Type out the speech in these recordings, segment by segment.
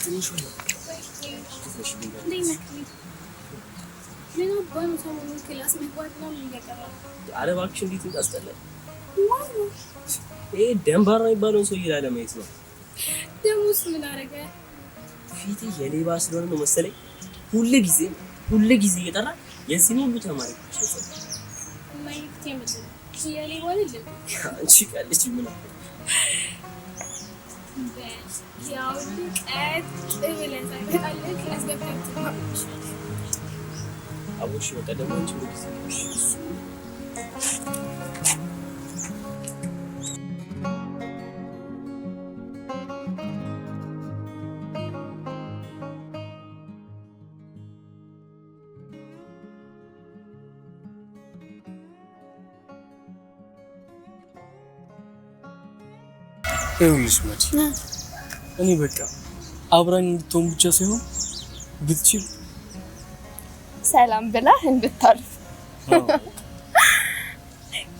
ትንሽ ነው لأنه بانو سووا ممكن أسمع وقتنا اللي قرر. على باكش اللي تنقصله. ما. إيه دم بارنا يبانو سوي على ما يسمع. دم وسمع نارجع. فيتي يلي باس لون المسألة. كل جزء ترى يسمون بتمارين. ما يكتم بس. يلي ولا لا. أنشيك على شيء منه. بس يا ولد أد إبلة زي ما قالك أسباب تبغى. أبو شو قدم وجهه ይኸውልሽ መዲ እኔ በቃ አብራኝ እንድትሆን ብቻ ሳይሆን ብትችል ሰላም ብላ እንድታልፍ።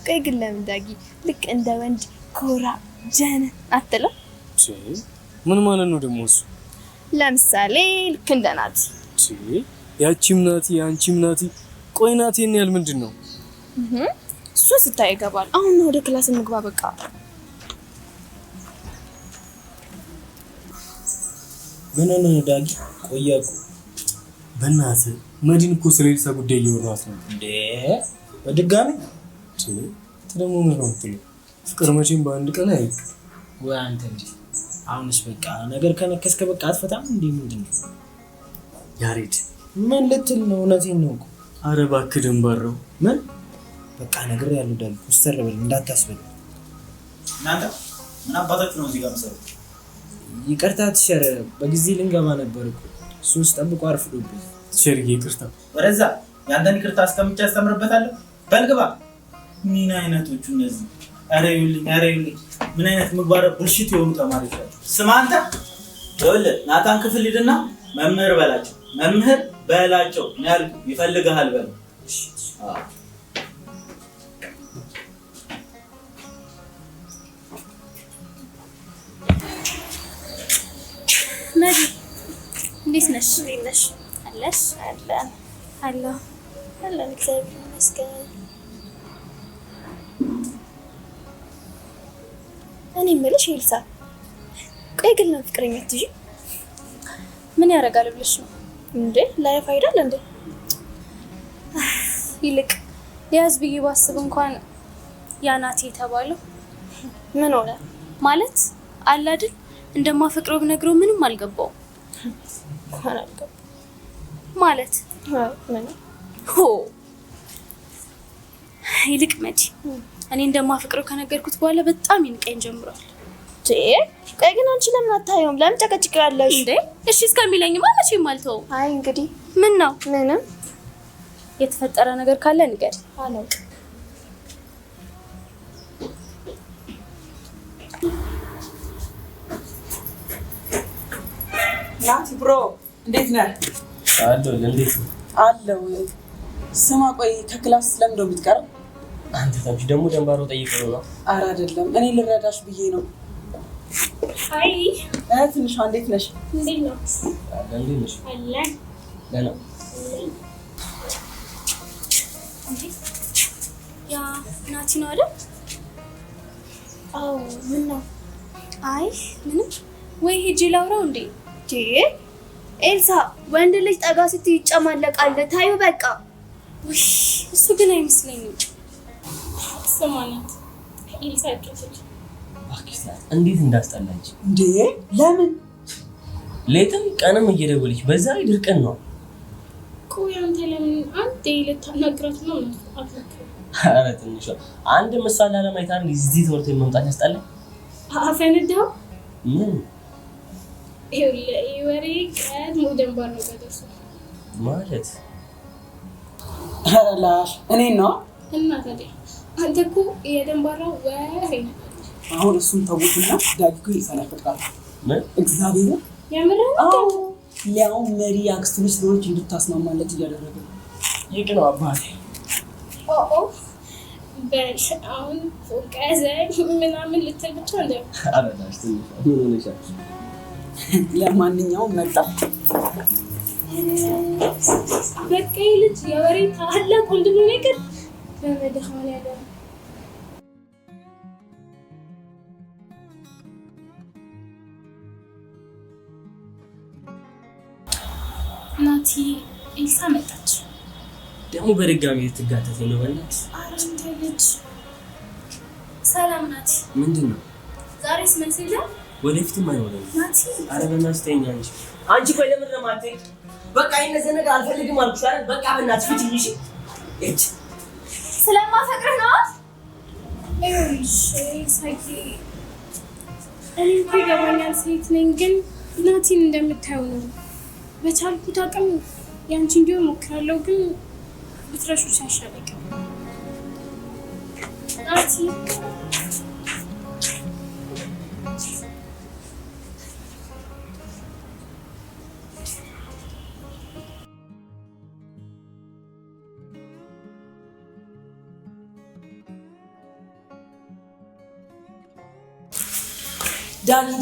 ቆይ ግን ለምን ዳጊ ልክ እንደ ወንድ ኮራ ጀነ አትለው? ምን ማለት ነው ደግሞ እሱ? ለምሳሌ ልክ እንደ ናቲ። ያቺም ናቲ ያንቺም ናቲ። ቆይ ናቲ የኔ ያህል ምንድን ነው? እሱ ስታይ ይገባል። አሁን ወደ ክላስ እንግባ በቃ። ምን ነው ዳጊ? ቆያኩ በእናትህ መዲን እኮ ስለሌሳ ጉዳይ እያወራሁት ነው እንዴ? በድጋሚ ደግሞ ምን ነው የምትለው? ፍቅር መቼም በአንድ ቀን አይቅ ወይ አንተ እንዴ? አሁንስ በቃ ነገር ከነከስከ በቃ አትፈታም እንዴ? ምንድን ነው ያሬድ? ምን ልትል ነው? እውነቴን ነው እኮ። ኧረ እባክህ ደንባራው። ምን በቃ ነገር ያለው ዳጊ ውስተር በል እንዳታስበል። እናንተ ምን አባታችሁ ነው እዚህ ጋር መሰረት? ይቅርታ ትሸር፣ በጊዜ ልንገባ ነበር እኮ ሶስት ጠብቆ አርፍዶብኝ። ትሸርዬ ይቅርታ። ወደዛ ያንተን ይቅርታ እስከምቻ አስተምርበታለሁ። በልግባ። ምን አይነቶቹ እነዚህ? ኧረ ይኸውልኝ ምን አይነት ምግባረ ብልሽት የሆኑ ተማሪዎች ናቸው። ስማ አንተ ይኸውልህ ናታን ክፍል ሂድና መምህር በላቸው ነው ያልኩህ። ይፈልግሃል በል። እሺ መዲ እንዴት ነሽ? አለሽ? አለሁ እግዚአብሔር ይመስገን። እኔ የምልሽ ኤልሳ፣ ቆይ ግን ፍቅረኛ ትይጂ ምን ያደርጋል ብለሽ ነው እንዴ? ላይፍ አይደል እንዴ? ይልቅ ሊያዝ ብዬ ባስብ እንኳን ያናቲ የተባለው ምን ሆነ ማለት አለ አይደል? እንደማፈቅረው ብነግረው ምንም አልገባውም ማለት ምን ይልቅ መዲ እኔ እንደማፈቅረው ከነገርኩት በኋላ በጣም ይንቀኝ ጀምሯል። ቆይ ግን አንቺ ለምን አታየውም? ለምን ጨቀጭቅያለሽ እንዴ? እሺ እስከሚለኝማ መቼም አልተውም። አይ እንግዲህ ምን ነው? ምንም የተፈጠረ ነገር ካለ ንገሪ። አላውቅም። ናቲ ብሮ እንዴት ነህ? አለው እንዴት ነው? አለው። ስማ ቆይ ከክላስ ለምን ነው የምትቀረው? አንተ ታዲያ ደግሞ ደንባራው ጠይቀው ነው? ኧረ አይደለም እኔ ልረዳሽ ብዬ ነው። አይ ትንሿ እንዴት ነሽ? እንዴት ነው? እንዴት ነሽ? አለ ደህና ያ ናቲ ነው አይደል? አዎ ምን ነው? አይ ምንም። ወይ ሂጂ ላውራው እንዴ? ኤልሳ ወንድ ልጅ ጠጋ ስትይ ይጨማለቃል። ታዩ በቃ። ውይ እሱ ግን አይመስለኝም። ሰማናት ኤልሳ ይቀጥል። ፓኪስታን እንዴት እንዳስጠላች እንዴ! ለምን ሌትም ቀንም እየደወለች በዛ ላይ ድርቀን ነው። ቆይ አንተ ለምን አንዴ ልታናግራት ነው አትልከው? ኧረ ትንሿ አንድ ምሳሌ አለማይታር እዚህ ትምህርት መምጣት ያስጠላ። አፈንዳው ምን ይወሬ ቀድሞ ደንባር ነው በደርሶ ማለት ላሽ እኔ ነው እና ታዲያ አንተ እኮ የደንባራው ወይ አሁን እሱን ተውትና ዳጊኩ ይሰናፈቃል። ምን እግዚአብሔር ያምራል። አዎ ሊያው መሪ አክስቶች ስለሆነች እንድታስማማለት እያደረገ ነው። ይቅ ነው አባቴ። ኦ በአሁን ፎቀዘ ምናምን ልትል ብቻ እንደ አረዳሽ ትንሽ ምን ሆነሻል? ለማንኛውም መጣ። በቃ ልጅ የወሬ ታላቅ ወንድም ነው ይቀር በመድኃኔ ዓለም ናቲ ኢልሳ መጣች። ደግሞ በድጋሚ ልትጋተት ነው በእናትሽ። አንቺ ልጅ ሰላም ናቲ። ምንድነው ዛሬስ መልስ የለም? ወደፊትም አይሆንም ናቲ። ኧረ በእናትሽ ተይኝ አንቺ ቆይ ለምን ነው የማትሄድ? በቃ ይነዘ ነገር አልፈልግም አልኩሽ አይደል? በቃ በእናትሽ ፍቺኝ እሺ። እቺ ስለማፈቅርህ ነው። እሺ ሳይኪ እኔ እኮ ይገባኛል ሴት ነኝ፣ ግን ናቲን እንደምታየው ነው። በቻልኩት አቅም ያንቺ እንዲሆን እሞክራለሁ፣ ግን ብትረሹ ሲያሻለኝ ናቲ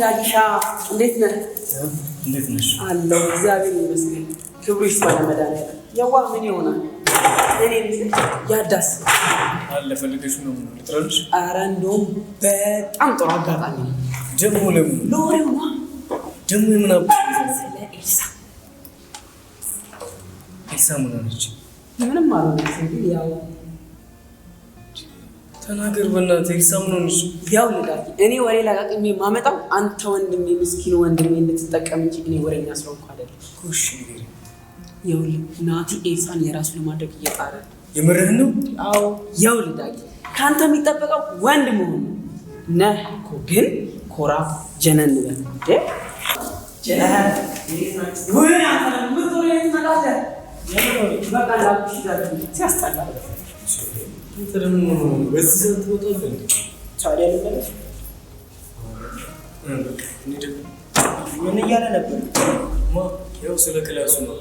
ዳጊሻ እንዴት ነህ? እንዴት ነሽ? አለሁ እግዚአብሔር ይመስገን። ክብሩ ይስፋ ለመድኃኒዓለም። የዋህ ምን ይሆናል? እኔ ያዳስ አለ ፈልገሽ ነው ልጥራልሽ? ኧረ እንደውም በጣም ጥሩ አጋጣሚ ነው። ደግሞ ለምን ሎሬው ነው ደግሞ የምናብሽ ስለ ኤልሳ ምን ሆነች? ምንም አልሆነችም፣ ግን ያው ተናገር በእናትህ። ኤልሳ ምን ሆነች? ያው ልዳጊ እኔ ወሬ ላቃቅሜ የማመጣው አንተ ወንድሜ ምስኪን ወንድሜ እንድትጠቀም እንጂ እኔ ወሬኛ ስለሆንኩ አይደለም። እሺ ንገሪኝ። ይኸውልህ ናቲ ኤልሳን የራሱ ለማድረግ እየጣረ ነው። የምርህን ነው? አዎ ይኸውልህ ዳጊ ከአንተ የሚጠበቀው ወንድ መሆኑ ነህ እኮ፣ ግን ኮራ ጀነን በል እንዴ ጀነን ወይ አንተ ምን ዞር ይመጣለ በቃ ላኩሽ ዳጊ ሲያስጠላ ተደም በዚህ ሰዓት ወጣለ ታዲያ ልበለሽ ምን እያለ ነበር? ያው ስለ ክላሱ ነው።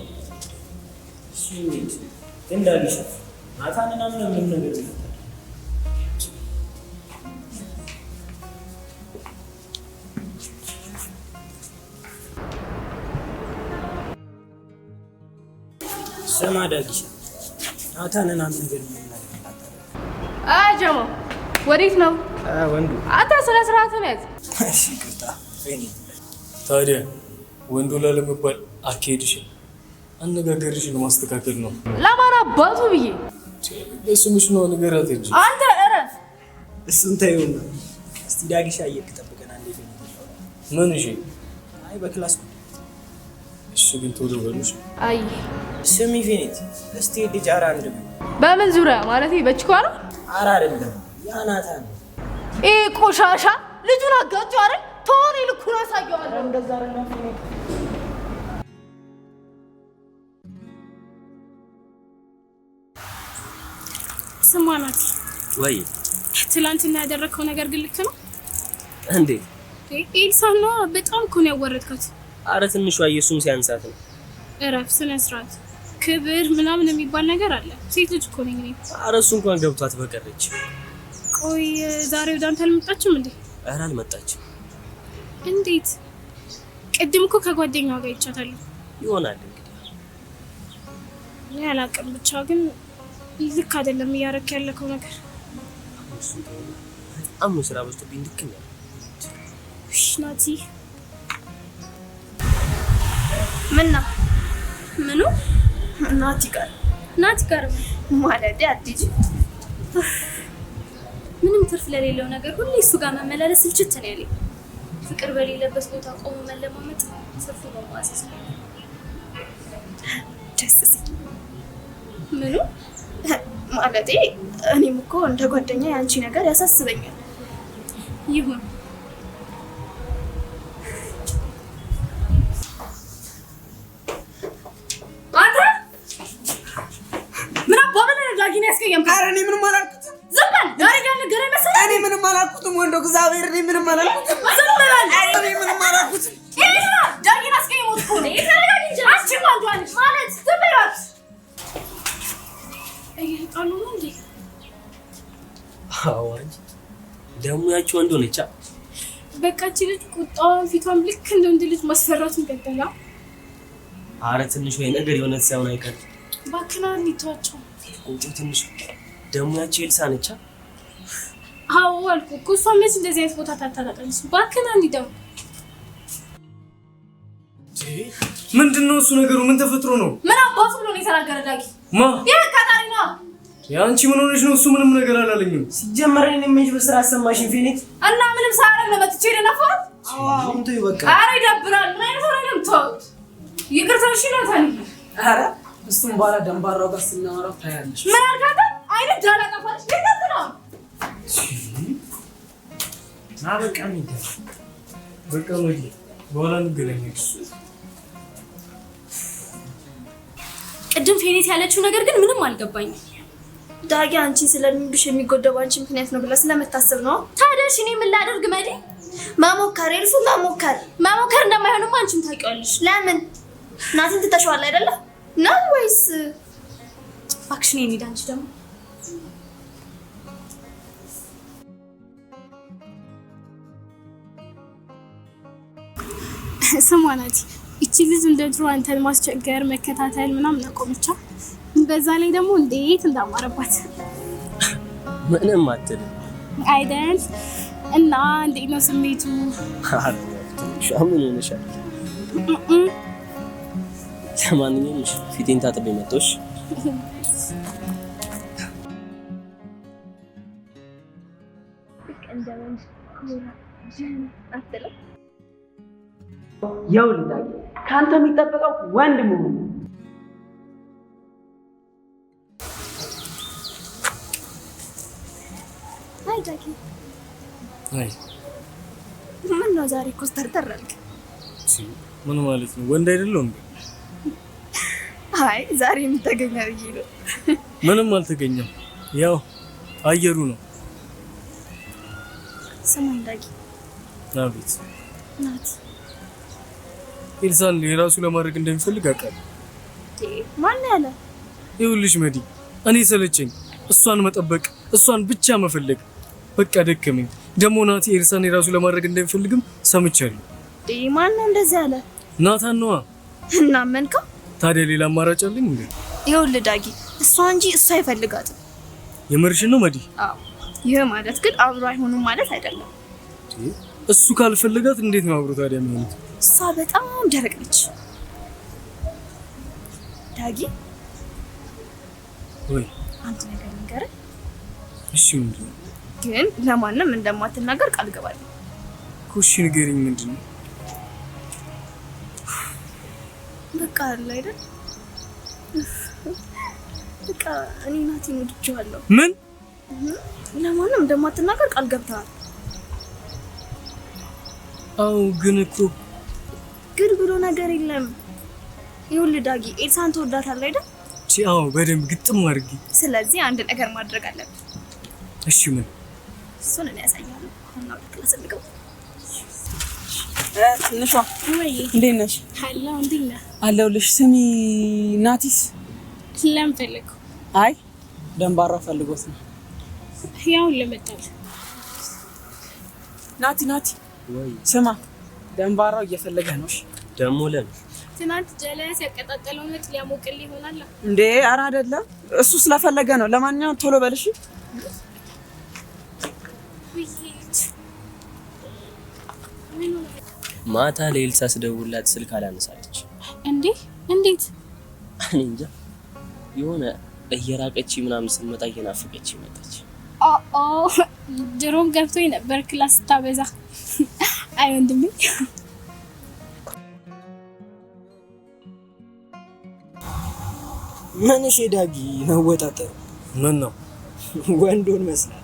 እሺ እንዳልሽ ናታንና ምንም ነገር ነው። ስማ ዳጊሻ ናታንና ምን ነገር ነው? ጀሞ ወዴት ነው? ወንዱ አንተ ስነ ስርዓት ነው ያዝ። እሺ ቅጣ ወይኔ ታዲያ ወንዱ ላለመባል አካሄድሽን አነጋገርሽን ማስተካከል ነው። ለማን አባቱ ብዬ ለስምሽ ነው ንገራት እንጂ አንተ እረፍ። እሱን ተይውና እስቲ ዳጊሻ እየተጠበቀና እንዴት ነው? ምን እሺ? አይ በክላስ እሺ ግን ቶሎ በሉሽ። አይ ስሚ ፊኒት እስቲ ልጅ አራ አንድ በምን ዙሪያ ማለት በችኳ ነው? አራ አይደለም ያ ናታን ቆሻሻ ልጁን አጋጭው አይደል? ተወኔ ልኩን አሳየዋለሁ። እንደዛ አይደለም ፊኒት ስማ ናቲ ወይ ትላንትና ያደረከው ነገር ግን ልክ ነው እንዴ? ኤልሳ ነው በጣም እኮ ነው ያወረድካት። ኧረ ትንሿ ኢየሱስም ሲያንሳት ነው። እረፍ፣ ስነ ስርዓት፣ ክብር ምናምን የሚባል ነገር አለ። ሴት ልጅ እኮ ነኝ እኔ። ኧረ እሱ እንኳን ገብቷት በቀረች። ቆይ ዛሬ ወደ አንተ አልመጣችም እንዴ? ኧረ አልመጣችም። እንዴት? ቅድም እኮ ከጓደኛዋ ጋር ይቻታለሁ። ይሆናል እንግዲህ እኔ አላውቅም፣ ብቻ ግን ልክ አይደለም እያረክ ያለከው ነገር። በጣም ነው ስራ በዝቶብኝ ድክም ያለ። እሺ ናቲ ምን ነው? ምኑ? ናቲ ጋር ማለት አትጂ ምንም ትርፍ ለሌለው ነገር ሁሉ እሱ ጋር መመላለስ ስልችት ነው ያለኝ። ፍቅር በሌለበት ቦታ ቆሞ መለማመጥ ሰፊ ነው ማሰስ ነው። ደስ ሲል ምኑ? ማለቴ እኔም እኮ እንደ ጓደኛ ያንቺ ነገር ያሳስበኛል። ይሁን አንተ ምን አባበለ ዳጊን ያስቀየም? ኧረ እኔ ምንም አላልኩትም። ዝም በል። ዳጊ ነገር አይመስልም። እኔ ምንም አላልኩትም። ወንዶ እግዚአብሔር እኔ ምንም አላልኩትም። ዝም በል። እኔ ምንም አላልኩትም። ይሄማ ዳጊን አስቀየሞት እኮ ነው። ይተረጋግ እንጂ አንቺ ማንዷንሽ ማለት ዝም በላት። እየጣሉ ነው እንዴ? አዎ አንቺ ደግሞ ያቺ ወንዶ ነች። በቃ ልጅ ቁጣውን ፊቷን ልክ እንደ ወንድ ልጅ ማስፈራቱን ቀጠላ። ኧረ ትንሽ ወይ ነገር የሆነ ሳይሆን አይቀር ባክና እንዲቷቸው ቁጡ ትንሽ ደግሞ ያቺ ኤልሳ ነች። አዎ አልኩ እኮ እሷ መች እንደዚህ አይነት ቦታ ታታላቀልሽ። ባክና እንዲደው ምንድነው እሱ ነገሩ? ምን ተፈጥሮ ነው? ምን አባቱ ብሎ ነው የተናገረ ዳጊ? ማ የካታሪ ነው። ያንቺ ምን ሆነሽ ነው? እሱ ምንም ነገር አላለኝም። ሲጀመር እኔ ምን በስራ አሰማሽኝ ፊኒክስ እና ምንም ሳይሆን ለመጥቼ ደነፋት። አሁን ተይ በቃ። ኧረ ይደብራል። ምን አይነት ሆነ ነው ተውት። ይቅርታሽ ነው ታኒ። ኧረ እሱም በኋላ ደንባራው ጋር ስናወራው ታያለሽ። ምን አልካታ? አይነ ዳላ ቀፋሽ ለምን ነው? ና በቃ ምን በቃ ወዲህ በኋላ እንገናኛለን። ቅድም ፌኔት ያለችው ነገር ግን ምንም አልገባኝም። ዳጊ አንቺ ስለሚብሽ የሚጎዳው አንቺ ምክንያት ነው ብላ ስለምታስብ ነው። ታዲያ እኔ ምን ላደርግ? መዲ መሞከር እርሱ መሞከር እንደማይሆንም አንቺም ታውቂዋለሽ። ለምን ናቲን ትተሽዋል አይደለ? ነው ወይስ አክሽን የኔ አንቺ ደግሞ ሰማናቲ እቺ ልጅ እንደ ድሮ አንተን ማስቸገር መከታተል ምናምን አቆመቻ። በዛ ላይ ደግሞ እንዴት እንዳማረባት ምንም አትል አይደል? እና እንዴት ነው ስሜቱ? ሻምን ሆነሻል። ለማንኛውም ፊቴን ታጥቤ መጣሽ። ይኸውልህ ዳጊ ካንተ የሚጠበቀው ወንድ መሆን ነው። አይ ዳጊ አይ ምን ነው ዛሬ ኮስተርተር አልክ? ምን ማለት ነው? ወንድ አይደለም እንዴ? አይ ዛሬ የምታገኛ ብዬ ነው። ምንም አልተገኘም። ያው አየሩ ነው። ስማኝ ዳጊ። አቤት። ናቲ ኤልሳን የራሱ ለማድረግ እንደሚፈልግ አውቃለሁ። ማን ያለ? ይኸውልሽ መዲ፣ እኔ ሰለቸኝ እሷን መጠበቅ፣ እሷን ብቻ መፈለግ። በቃ ደከመኝ። ደግሞ ናቲ ኤልሳን የራሱ ለማድረግ እንደሚፈልግም ሰምቻለሁ። ማን ነው እንደዚህ ያለ? ናታን ነዋ። እና መንከው ታዲያ ሌላ አማራጭ አለኝ እንዴ? ይኸውልህ ዳጊ እሷ እንጂ እሷ አይፈልጋትም። የምርሽን ነው መዲ? አዎ። ይሄ ማለት ግን አብሮ አይሆኑም ማለት አይደለም። እሱ ካልፈለጋት እንዴት ነው አብሮ ታዲያ የሚሆኑት? እሷ በጣም ደረቅ ነች ዳጊ። ወይ አንተ ነገር ንገረኝ። እሺ ምንድን ነው? ግን ለማንም እንደማትናገር ቃል ገባለሁ። እሺ ንገሪኝ፣ ምንድን ነው? በቃ አለ አይደል? በቃ እኔ ናቲን ወድጄዋለሁ። ምን? ለማንም እንደማትናገር ቃል ገብተሃል። አዎ ግን እኮ ግን ብሎ ነገር የለም። ይኸውልህ ዳጊ ኤልሳን ትወዳታለህ አይደል? አዎ በደንብ ግጥም አድርጊ። ስለዚህ አንድ ነገር ማድረግ አለብን። እሺ ምን? እሱን እኔ ያሳያለሁ። እና ክላስ እንግባ። ትንሿ ወይ እንዴት ነሽ? ሀላ እንዴት ነህ? አለሁልሽ። ስሚ ናቲስ ለምን ፈለግኩ? አይ ደንባራ ፈልጎት ነው። ያው ለመጣል ናቲ ወይ ስማ ደንባራው እየፈለገ ነው። እሺ ደግሞ ለምን? ትናንት ጀለስ ያቀጣጠለው ነጥ ሊያሞቅል ይሆናል እንዴ? ኧረ አይደለም፣ እሱ ስለፈለገ ነው። ለማንኛውም ቶሎ በልሽ። ማታ ለኤልሳ ስደውልላት ስልክ አላነሳለች። እንዴ? እንዴት? እኔ እንጃ የሆነ እየራቀች ምናምን ስትመጣ እየናፈቀች መጣች። ድሮም ገብቶኝ ነበር ክላስ ታበዛ። አይ ወንድሜ ምን እሺ ዳጊ መወጣጠር ምን ነው? ወንዶን መስላል።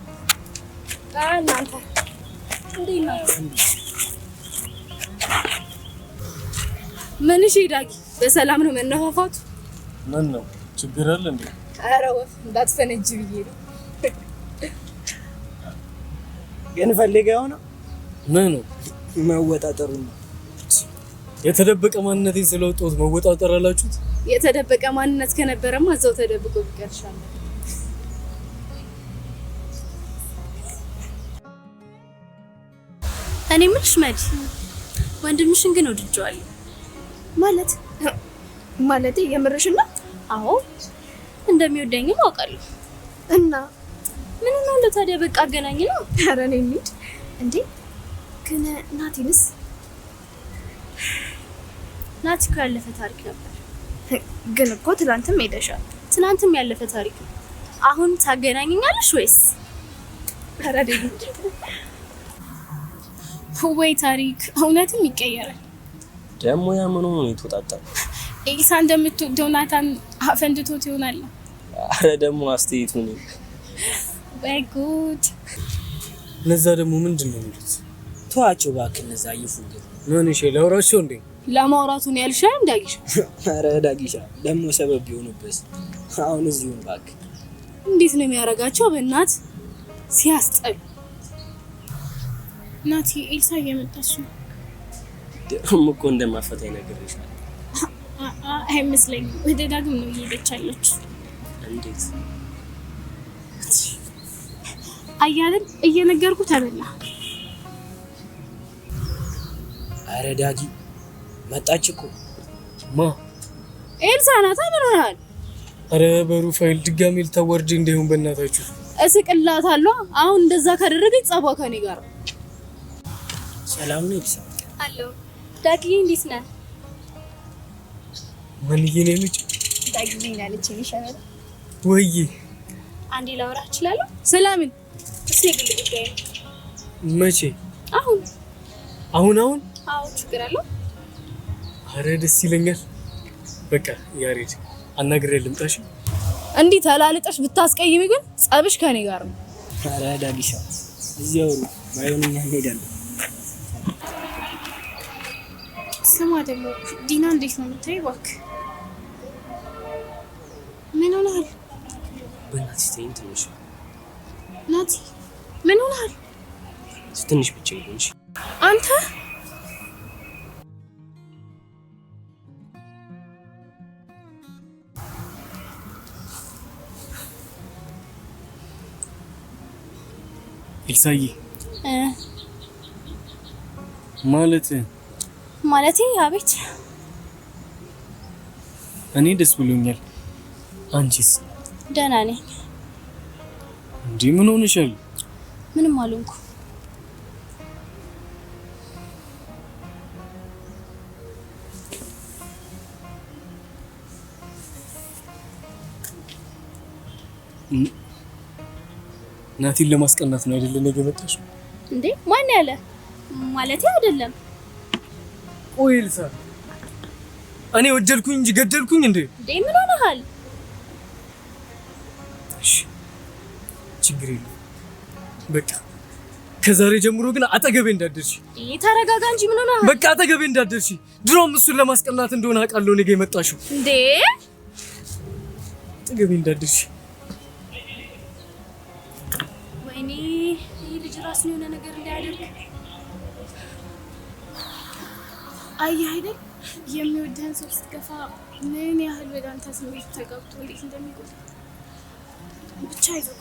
እናንተ እንዴት ነው? ምን እሺ ዳጊ በሰላም ነው መነፋፋቱ? ምን ነው? ችግር አለ እንዴ? ኧረ ወፍ እንዳትፈነጅ ብዬ ነው። ግን ፈልገው ነው ምን ነው መወጣጠሩ? የተደበቀ ማንነቴን ስለወጣሁት መወጣጠር አላችሁት? የተደበቀ ማንነት ከነበረማ እዛው ተደብቆ ቢቀርሻል። እኔ ምንሽ መዲ ወንድምሽን ግን ወድጄዋለሁ። ማለት የምርሽን ነው? አዎ እንደሚወደኝም አውቃለሁ። እና ምን ነው ታዲያ በቃ አገናኝ ነው። ኧረ እኔ እንሂድ እንዴ። ግን ናቲንስ? ናቲ እኮ ያለፈ ታሪክ ነበር። ግን እኮ ትናንትም ሄደሻል። ትናንትም ያለፈ ታሪክ ነው። አሁን ታገናኘኛለሽ ወይስ? ኧረ እንሂድ። ወይ ታሪክ እውነትም ይቀየራል። ደግሞ ያምኑ ነው የተወጣጣው። ኤልሳ እንደምትወደው ናታን አፈንድቶት ይሆናል። አረ ደግሞ አስተያየቱ ነው። ወይ ጉድ! እነዛ ደግሞ ምንድን ነው የሚሉት? ተዋቸው እባክህ፣ እነዛ ይፉግ ምን እሺ፣ ላውራቸው እንዴ? ለማውራቱ ነው ያልሻል እንዳጊሽ? ኧረ ዳጊሻ ደግሞ ሰበብ ቢሆንብስ? አሁን እዚሁ እባክህ። እንዴት ነው የሚያረጋቸው? በእናት ሲያስጠሉ። ናቲ ኤልሳ እየመጣች ነው። ደግሞ እኮ እንደማፈታኝ ነገር ይሻላል። አይመስለኝም። ወደ ዳግም ነው እየሄደች ያለች። እንዴት አያልን እየነገርኩ ተበላ። ኧረ ዳጊ መጣች እኮ። ማ? ኤልሳ ናታ። ምን ሆነሃል? ኧረ በሩፋኤል ድጋሚ ልታወርድ እንደሆን በእናታችሁ እስቅላታለሁ። አሁን እንደዛ ካደረገች ጸባ ከኔ ጋር። ሰላም ነው ኤልሳ? አሎ ዳግዬ፣ እንዴት ነህ? ማንዬ ነው ልጅ? ዳግዬ ያለች ይሻላል ወይ? አንዴ ላውራ እችላለሁ? ሰላምን እሺ፣ የግል ጉዳይ ነው። መቼ? አሁን? አዎ፣ ችግር አለው? ኧረ ደስ ይለኛል። በቃ ያሬድ አናግሬ ልምጣሽ። እንዲህ ተላልጠሽ ብታስቀይሚ ግን ጸብሽ ከኔ ጋር ነው። ኧረ ዳጊሻ እዚያው ባይሆን እኛ እንሄዳለን። ስማ ደግሞ ዲና እንዴት ነው የምታይው? እባክህ ምን ሆነሃል? በእናትሽ ተይኝ ትንሽ። ናቲ ምን ሆነሃል? ትንሽ ብቻ ይሁንሽ። አንተ ኤልሳዬ ማለት አቤት። እኔ ደስ ብሎኛል። አንቺስ? ደህና ነኝ። እንዴ ምን ሆነሻል? ምንም አልሆንኩ። ናቲን ለማስቀናት ነው አይደል ነገ መጣሽው? እንዴ ማን ያለ? ማለቴ አይደለም። ቆይ ኤልሳ፣ እኔ ወደድኩኝ እንጂ ገደልኩኝ እንዴ? እንዴ ምን ሆነሃል? እሺ ችግር የለም። በቃ ከዛሬ ጀምሮ ግን አጠገቤ እንዳትደርሺ። ተረጋጋ እንጂ ምን ሆነሃል? በቃ አጠገቤ እንዳትደርሺ። ድሮም እሱን ለማስቀናት እንደሆነ አውቃለሁ ነገ የመጣሽው። እንዴ አጠገቤ እንዳትደርሺ። ወይኔ ይህ ልጅ ራሱን የሆነ ነገር እንዳያደርግ። አየህ አይደል የሚወደህን ሰው ስትገፋ ምን ያህል ወደ አንተ ስሜት ተጋብቶ እንዴት እንደሚጎዳ። ብቻ አይዞህ።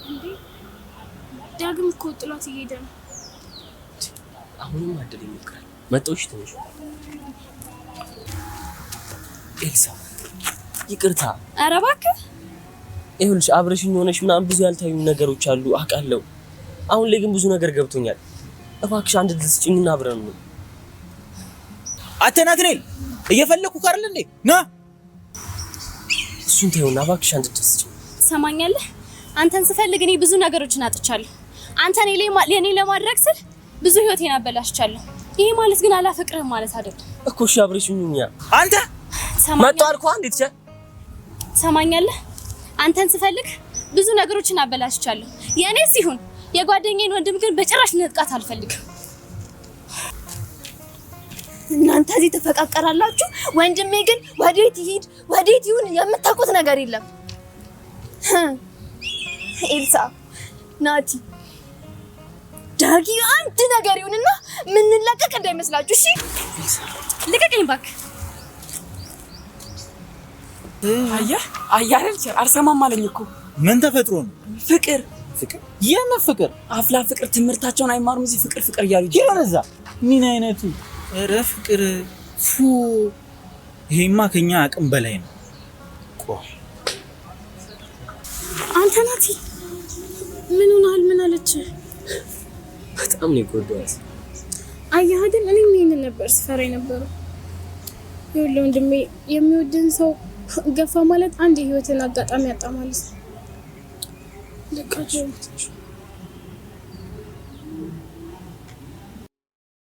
እንዴ ዳግም እኮ ጥሏት እየሄደ ነው። አሁንም አደል ይሞክራል። መጣሁሽ ትንሽ። ኤልሳ ይቅርታ። ኧረ እባክህ ይኸውልሽ አብረሽኝ ሆነሽ ምናምን ብዙ ያልታዩ ነገሮች አሉ አውቃለሁ። አሁን ላይ ግን ብዙ ነገር ገብቶኛል። እባክሽ አንድ ድል ስጭኝና አብረን ነው። አተናትኔል እየፈለኩ ካርል እንዴ ና እሱን ተይውና እባክሽ አንድ ድል ስጭኝ። ትሰማኛለህ? አንተን ስፈልግ እኔ ብዙ ነገሮችን አጥቻለሁ። አንተን ለኔ ለማድረግ ስል ብዙ ህይወቴን አበላሽቻለሁ። ይሄ ማለት ግን አላፈቅርህም ማለት አይደለም እኮ። እሺ አብረሽኝ ሁኚ። አንተ መጣሁ አልኩህ። እንዴት ቻ ትሰማኛለህ? አንተን ስፈልግ ብዙ ነገሮችን አበላሽቻለሁ። የኔ ሲሆን የጓደኛዬን ወንድም ግን በጭራሽ ነጥቃት አልፈልግም። እናንተ እዚህ ተፈቃቀራላችሁ፣ ወንድሜ ግን ወዴት ይሄድ ወዴት ይሁን የምታውቁት ነገር የለም። ኤልሳ፣ ናቲ፣ ዳጊ አንድ ነገር ይሁንና ምንለቀቅ እንዳይመስላችሁ። እሺ ልቀቀኝ እባክህ። አየህ አይደል አልሰማም አለኝ እኮ። ምን ተፈጥሮ ነው? ፍቅር የምን ፍቅር? አፍላ ፍቅር ትምህርታቸውን አይማሩም እዚህ ፍቅር እያሉ ይረዛ። ምን አይነቱ ኧረ ፍቅር ፉ ይሄማ ከኛ አቅም በላይ ነው። ቆይ አንተ ናቲ ምን ሆነሃል? ምን አለች? በጣም ነው የጎዳሁት። አየህ አይደል እኔም ይሄንን ነበር ስፈራ የነበረው። ይኸውልህ ወንድሜ የሚወድን ሰው ገፋ ማለት አንድ የህይወትን አጋጣሚ ያጣ ማለት ነው። ልክ